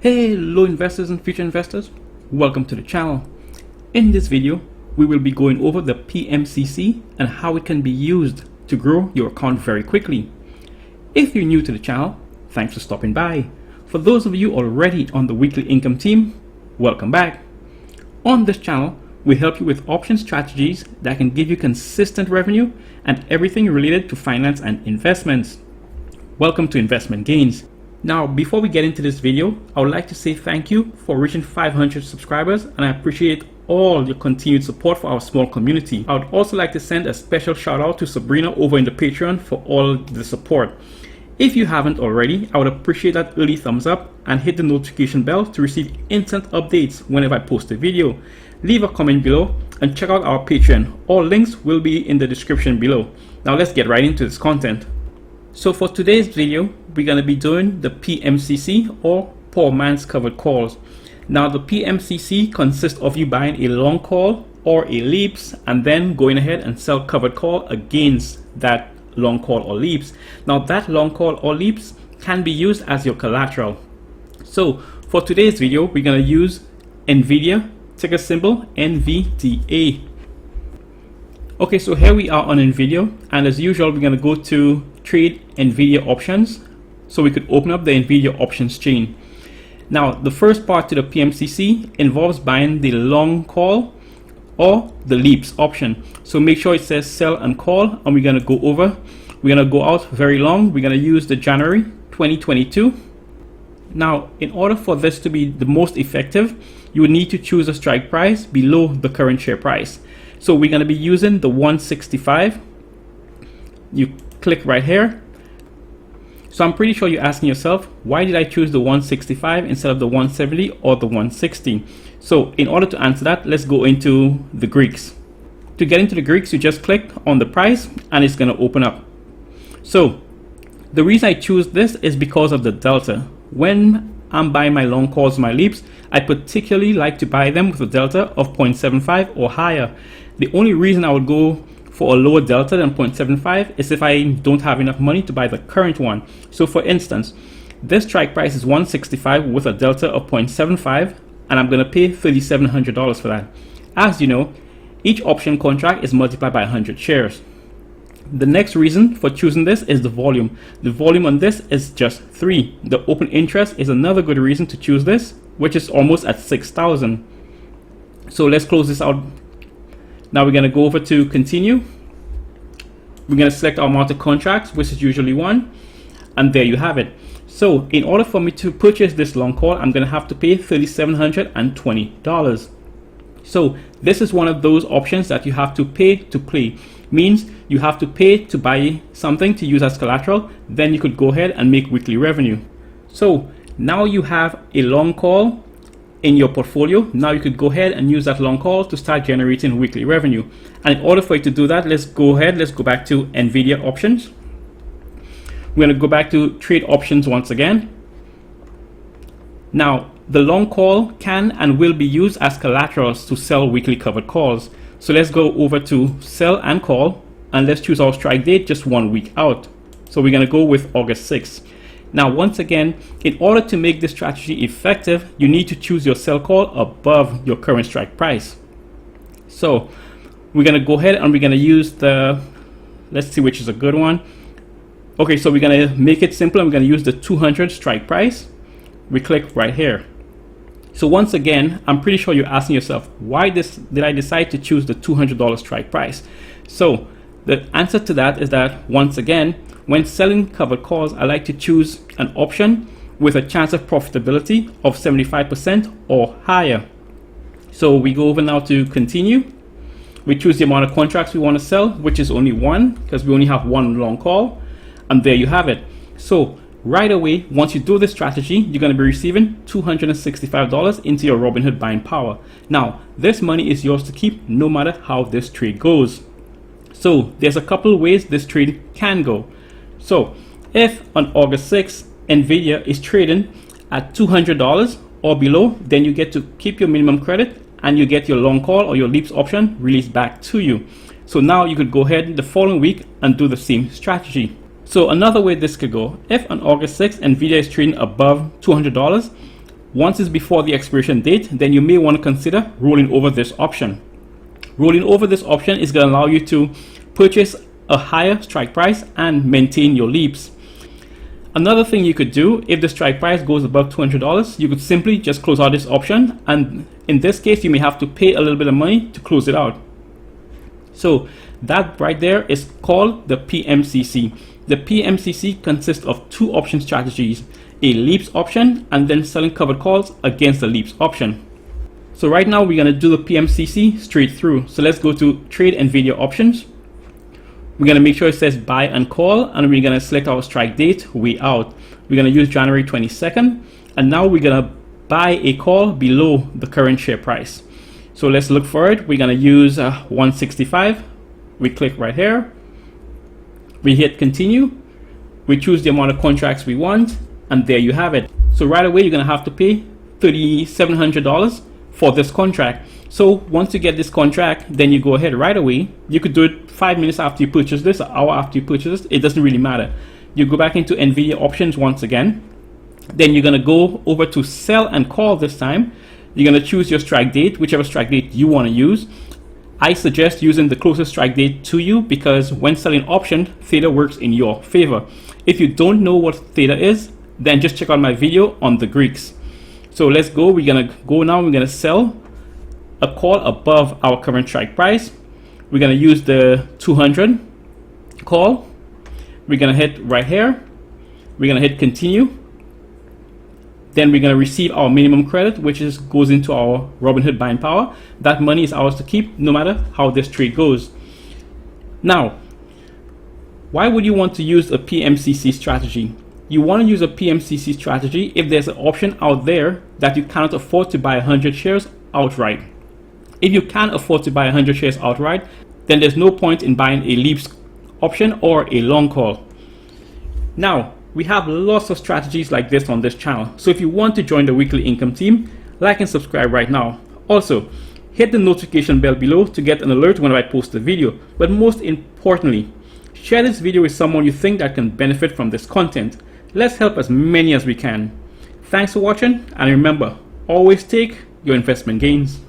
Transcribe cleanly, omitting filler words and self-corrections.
Hello investors and future investors, welcome to the channel. In this video, we will be going over the Pmcc and how it can be used to grow your account very quickly. If you're new to the channel, thanks for stopping by. For those of you already on the weekly income team, welcome back. On this channel, we help you with option strategies that can give you consistent revenue and everything related to finance and investments. Welcome to Investment Gains. Now, before we get into this video, I would like to say thank you for reaching 500 subscribers, and I appreciate all your continued support for our small community. I would also like to send a special shout out to Sabrina over in the Patreon for all the support. If you haven't already, I would appreciate that early thumbs up and hit the notification bell to receive instant updates whenever I post a video. Leave a comment below and check out our Patreon. All links will be in the description below. Now let's get right into this content. So for today's video, we're going to be doing the Pmcc, or poor man's covered calls. Now the Pmcc consists of you buying a long call or a leaps and then going ahead and sell covered call against that long call or leaps. Now that long call or leaps can be used as your collateral. So for today's video, we're going to use Nvidia, ticker symbol NVDA. Okay, so here we are on Nvidia, and as usual, we're going to go to trade Nvidia Options. So we could open up the Nvidia Options chain. Now, the first part to the Pmcc involves buying the long call or the leaps option. So make sure it says sell and call, and we're going to go over. We're going to go out very long. We're going to use the January 2022. Now, in order for this to be the most effective, you would need to choose a strike price below the current share price. So we're going to be using the 165. You click right here. So I'm pretty sure you're asking yourself, why did I choose the 165 instead of the 170 or the 160? So in order to answer that, let's go into the Greeks. To get into the Greeks, you just click on the price and it's going to open up. So the reason I choose this is because of the delta. When I'm buying my long calls, my leaps, I particularly like to buy them with a delta of 0.75 or higher. The only reason I would go for a lower delta than 0.75 is if I don't have enough money to buy the current one. So for instance, this strike price is 165 with a delta of 0.75, and I'm going to pay $3,700 for that. As you know, each option contract is multiplied by 100 shares. The next reason for choosing this is the volume. The volume on this is just 3. The open interest is another good reason to choose this, which is almost at 6,000. So let's close this out. Now we're going to go over to continue. We're going to select our amount of contracts, which is usually 1, and there you have it. So in order for me to purchase this long call, I'm going to have to pay $3,720. So this is one of those options that you have to pay to play. Means you have to pay to buy something to use as collateral, then you could go ahead and make weekly revenue. So now you have a long call in your portfolio. Now you could go ahead and use that long call to start generating weekly revenue. And in order for you to do that, let's go back to Nvidia Options. We're going to go back to trade options once again. Now the long call can and will be used as collaterals to sell weekly covered calls. So let's go over to sell and call, and let's choose our strike date just 1 week out. So we're going to go with August 6th. Now, once again, in order to make this strategy effective, you need to choose your sell call above your current strike price. So we're going to go ahead and we're going to use the, let's see which is a good one. Okay, so we're going to make it simple. I'm going to use the 200 strike price. We click right here. So once again, I'm pretty sure you're asking yourself, why did I decide to choose the $200 strike price? So the answer to that is that, once again, when selling covered calls, I like to choose an option with a chance of profitability of 75% or higher. So we go over now to continue. We choose the amount of contracts we want to sell, which is only 1 because we only have 1 long call. And there you have it. So right away, once you do this strategy, you're going to be receiving $265 into your Robinhood buying power. Now, this money is yours to keep no matter how this trade goes. So there's a couple ways this trade can go. So if on August 6th, Nvidia is trading at $200 or below, then you get to keep your minimum credit and you get your long call or your leaps option released back to you. So now you could go ahead the following week and do the same strategy. So another way this could go, if on August 6th, Nvidia is trading above $200, Once it's before the expiration date, then you may want to consider rolling over this option. Rolling over this option is going to allow you to purchase a higher strike price and maintain your leaps. Another thing you could do, if the strike price goes above $200, you could simply just close out this option, and in this case you may have to pay a little bit of money to close it out. So that right there is called the PMCC. The PMCC consists of two option strategies, a leaps option and then selling covered calls against the leaps option. So right now we're going to do the PMCC straight through. So let's go to trade Nvidia options. We're going to make sure it says buy and call, and we're going to select our strike date way out. We're going to use January 22nd, and now we're going to buy a call below the current share price. So let's look for it. We're going to use 165. We click right here. We hit continue. We choose the amount of contracts we want, and there you have it. So right away, you're going to have to pay $3,700 for this contract. So once you get this contract, then you go ahead right away. You could do it 5 minutes after you purchase this, an hour after you purchase this. It doesn't really matter. You go back into Nvidia options once again. Then you're going to go over to sell and call this time. You're going to choose your strike date, whichever strike date you want to use. I suggest using the closest strike date to you, because when selling option, theta works in your favor. If you don't know what theta is, then just check out my video on the Greeks. So let's go. We're going to go now. We're going to sell a call above our current strike price. We're going to use the 200 call. We're going to hit right here. We're going to hit continue. Then we're going to receive our minimum credit, which goes into our Robinhood buying power. That money is ours to keep no matter how this trade goes. Now, why would you want to use a PMCC strategy? You want to use a PMCC strategy if there's an option out there that you cannot afford to buy 100 shares outright. If you can't afford to buy 100 shares outright, then there's no point in buying a leaps option or a long call. Now, we have lots of strategies like this on this channel. So if you want to join the weekly income team, like and subscribe right now. Also, hit the notification bell below to get an alert whenever I post a video. But most importantly, share this video with someone you think that can benefit from this content. Let's help as many as we can. Thanks for watching, and remember, always take your investment gains.